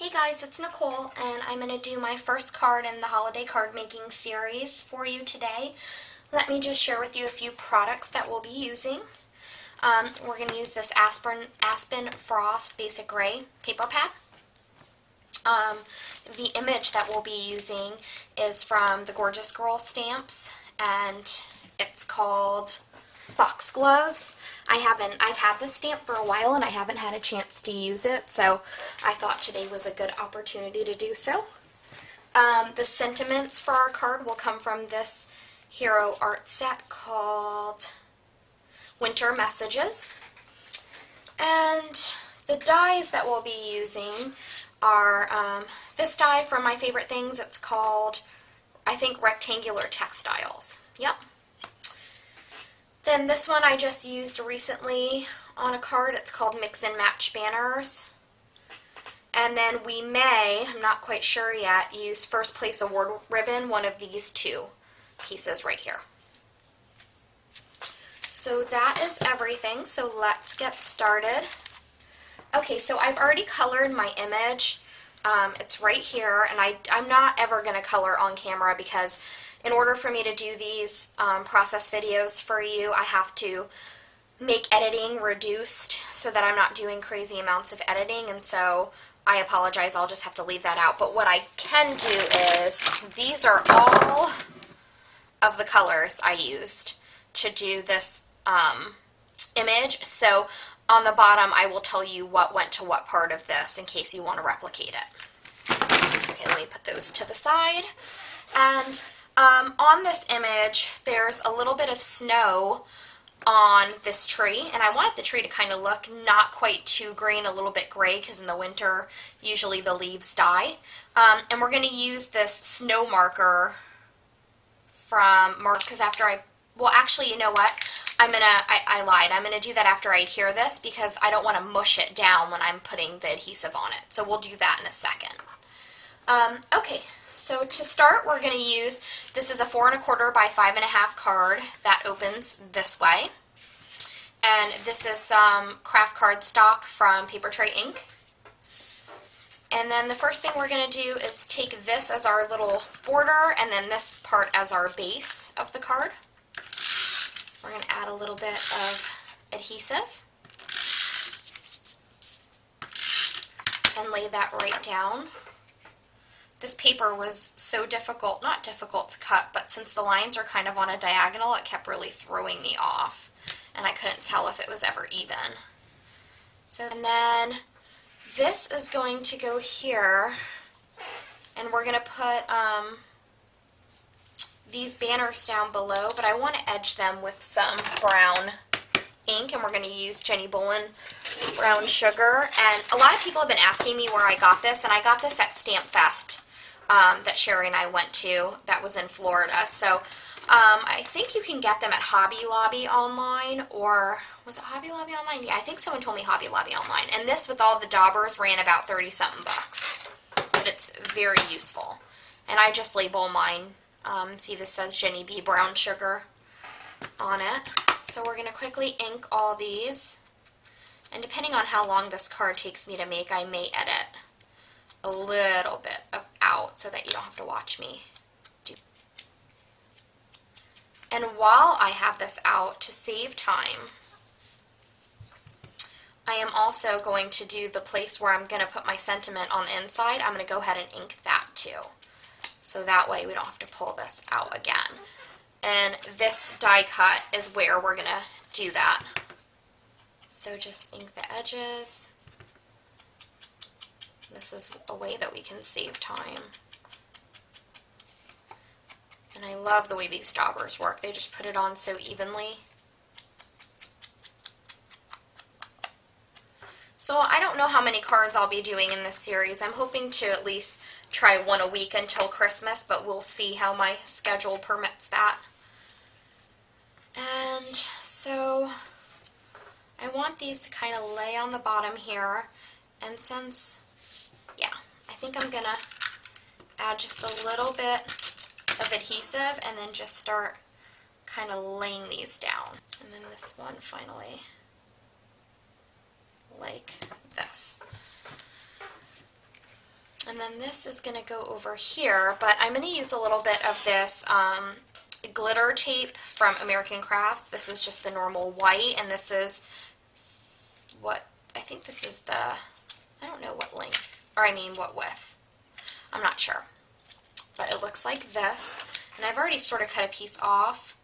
Hey guys, it's Nicole, and I'm going to do my first card in the holiday card making series for you today. Let me just share with you a few products that we'll be using. We're going to use this Aspen Frost Basic Gray paper pad. The image that we'll be using is from the Gorgeous Girl stamps, and it's called Foxgloves. I've had this stamp for a while and I haven't had a chance to use it, so I thought today was a good opportunity to do so. The sentiments for our card will come from this Hero art set called Winter Messages. And the dies that we'll be using are this die from My Favorite Things. It's called, I think, Rectangular Textiles. Yep. Then this one I just used recently on a card. It's called Mix and Match Banners. And then we may, I'm not quite sure yet, use First Place Award Ribbon, one of these two pieces right here. So that is everything, so let's get started. Okay, so I've already colored my image. It's right here, and I'm not ever going to color on camera because in order for me to do these process videos for you, I have to make editing reduced so that I'm not doing crazy amounts of editing, and so I apologize, I'll just have to leave that out. But what I can do is, these are all of the colors I used to do this image, so on the bottom I will tell you what went to what part of this in case you want to replicate it. Okay, let me put those to the side. And on this image, there's a little bit of snow on this tree, and I wanted the tree to kind of look not quite too green, a little bit gray, because in the winter, usually the leaves die. And we're going to use this snow marker from Mars, because well, actually, you know what? I lied. I'm going to do that after I adhere this, because I don't want to mush it down when I'm putting the adhesive on it. So we'll do that in a second. Okay. So to start, we're going to use, this is a 4 1/4 by 5 1/2 card that opens this way. And this is some craft cardstock from Paper Tray Ink. And then the first thing we're going to do is take this as our little border and then this part as our base of the card. We're going to add a little bit of adhesive and lay that right down. This paper was so difficult, not difficult to cut, but since the lines are kind of on a diagonal, it kept really throwing me off, and I couldn't tell if it was ever even. So, and then this is going to go here, and we're going to put these banners down below, but I want to edge them with some brown ink, and we're going to use Jenny Bolin brown sugar. And a lot of people have been asking me where I got this, and I got this at Stamp Fest that Sherry and I went to that was in Florida. So I think you can get them at Hobby Lobby online, or was it Hobby Lobby online? Yeah, I think someone told me Hobby Lobby online. And this with all the daubers ran about 30-something bucks, but it's very useful. And I just label mine. See, this says Jenny B brown sugar on it. So we're going to quickly ink all these, and depending on how long this card takes me to make, I may edit a little bit out so that you don't have to watch me do. And while I have this out, to save time, I am also going to do the place where I'm going to put my sentiment on the inside. I'm going to go ahead and ink that too, so that way we don't have to pull this out again. And this die cut is where we're going to do that. So just ink the edges. This is a way that we can save time. And I love the way these daubers work. They just put it on so evenly. So I don't know how many cards I'll be doing in this series. I'm hoping to at least try one a week until Christmas, but we'll see how my schedule permits that. And so I want these to kind of lay on the bottom here, and since, yeah, I think I'm going to add just a little bit of adhesive and then just start kind of laying these down. And then this one finally, like this. And then this is going to go over here, but I'm going to use a little bit of this glitter tape from American Crafts. This is just the normal white, and this is what, I think this is the, I don't know what length, or I mean what width. I'm not sure. But it looks like this, and I've already sort of cut a piece off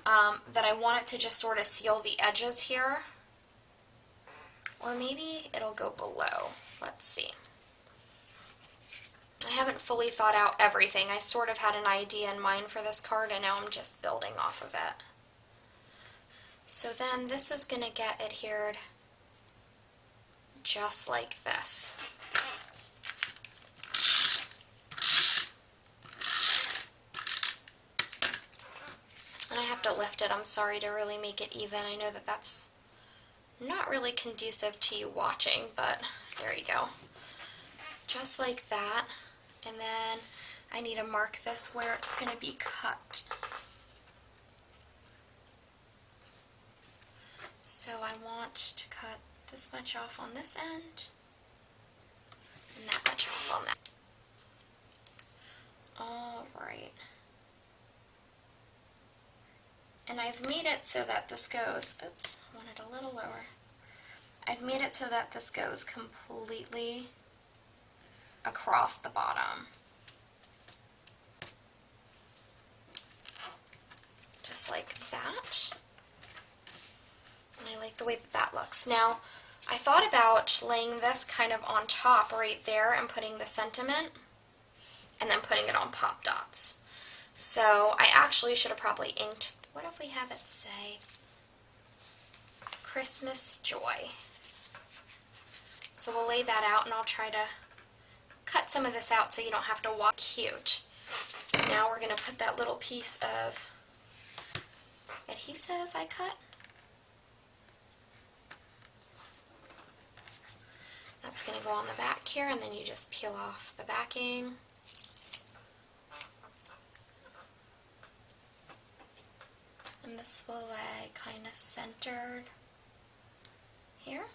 that I want it to just sort of seal the edges here. Or maybe it'll go below. Let's see. I haven't fully thought out everything. I sort of had an idea in mind for this card, and now I'm just building off of it. So then this is going to get adhered just like this. And I have to lift it, I'm sorry, to really make it even. I know that that's not really conducive to you watching, but there you go. Just like that. And then I need to mark this where it's going to be cut. So I want to cut this much off on this end, and that much off on that. Alright. And I've made it so that this goes, oops, I want it a little lower. I've made it so that this goes completely across the bottom. Just like that. And I like the way that that looks. Now, I thought about laying this kind of on top right there and putting the sentiment, and then putting it on pop dots. So I actually should have probably inked, what if we have it say Christmas Joy? So we'll lay that out, and I'll try to cut some of this out so you don't have to walk. Cute. Now we're going to put that little piece of adhesive I cut. That's going to go on the back here, and then you just peel off the backing. And this will lay kind of centered here.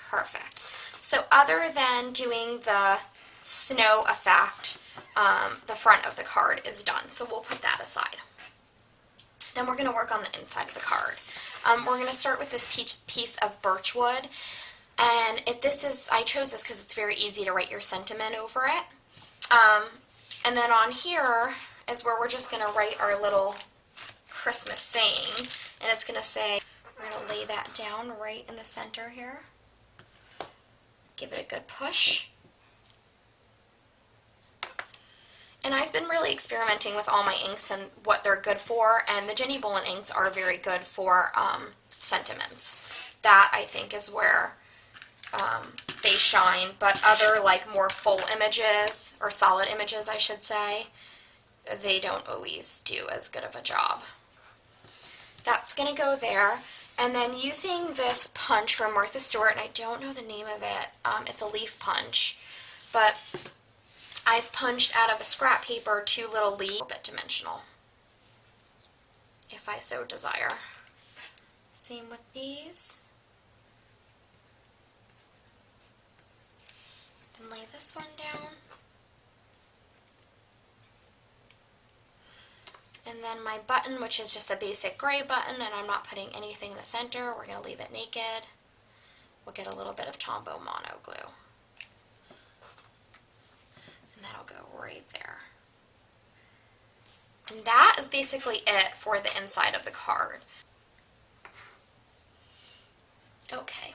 Perfect. So other than doing the snow effect, the front of the card is done. So we'll put that aside. Then we're going to work on the inside of the card. We're going to start with this piece of birchwood. And I chose this because it's very easy to write your sentiment over it. And then on here is where we're just going to write our little Christmas saying. And it's going to say, we're going to lay that down right in the center here. Give it a good push. And I've been really experimenting with all my inks and what they're good for, and the Jenny Bullen inks are very good for sentiments. That, I think, is where they shine, but other, like, more full images, or solid images, I should say, they don't always do as good of a job. That's going to go there. And then using this punch from Martha Stewart, and I don't know the name of it, it's a leaf punch, but I've punched out of a scrap paper 2 little leaves, a bit dimensional, if I so desire. Same with these. Then lay this one down. And then my button, which is just a basic gray button, and I'm not putting anything in the center. We're going to leave it naked. We'll get a little bit of Tombow Mono glue. And that'll go right there. And that is basically it for the inside of the card. Okay.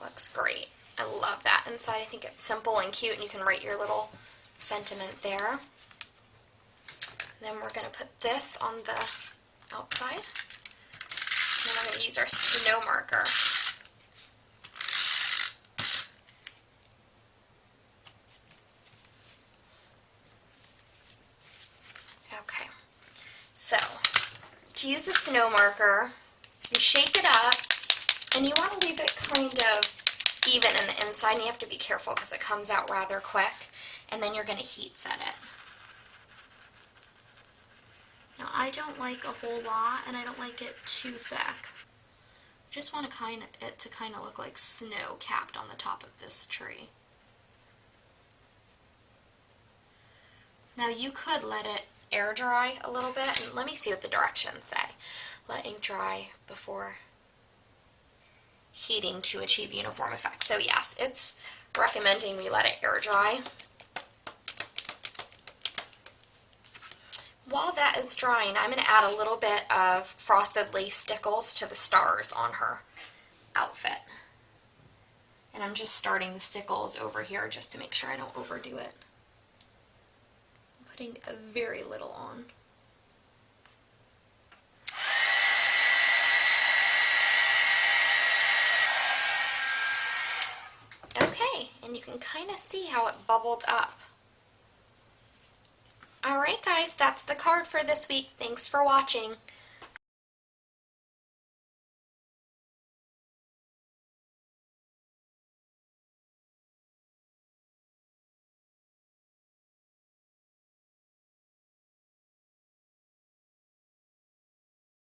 Looks great. I love that inside. I think it's simple and cute, and you can write your little sentiment there. And then we're going to put this on the outside. And then we're going to use our snow marker. Okay. So, to use the snow marker, you shake it up, And you want to leave it kind of even in the inside, and you have to be careful because it comes out rather quick, and then you're going to heat set it. Now I don't like a whole lot, and I don't like it too thick. I just want it to kind of look like snow capped on the top of this tree. Now you could let it air dry a little bit, and let me see what the directions say. Let ink dry before heating to achieve uniform effect. So yes, it's recommending we let it air dry. While that is drying, I'm going to add a little bit of frosted lace stickles to the stars on her outfit. And I'm just starting the stickles over here just to make sure I don't overdo it. I'm putting a very little on. Okay, and you can kind of see how it bubbled up. Alright guys, that's the card for this week. Thanks for watching.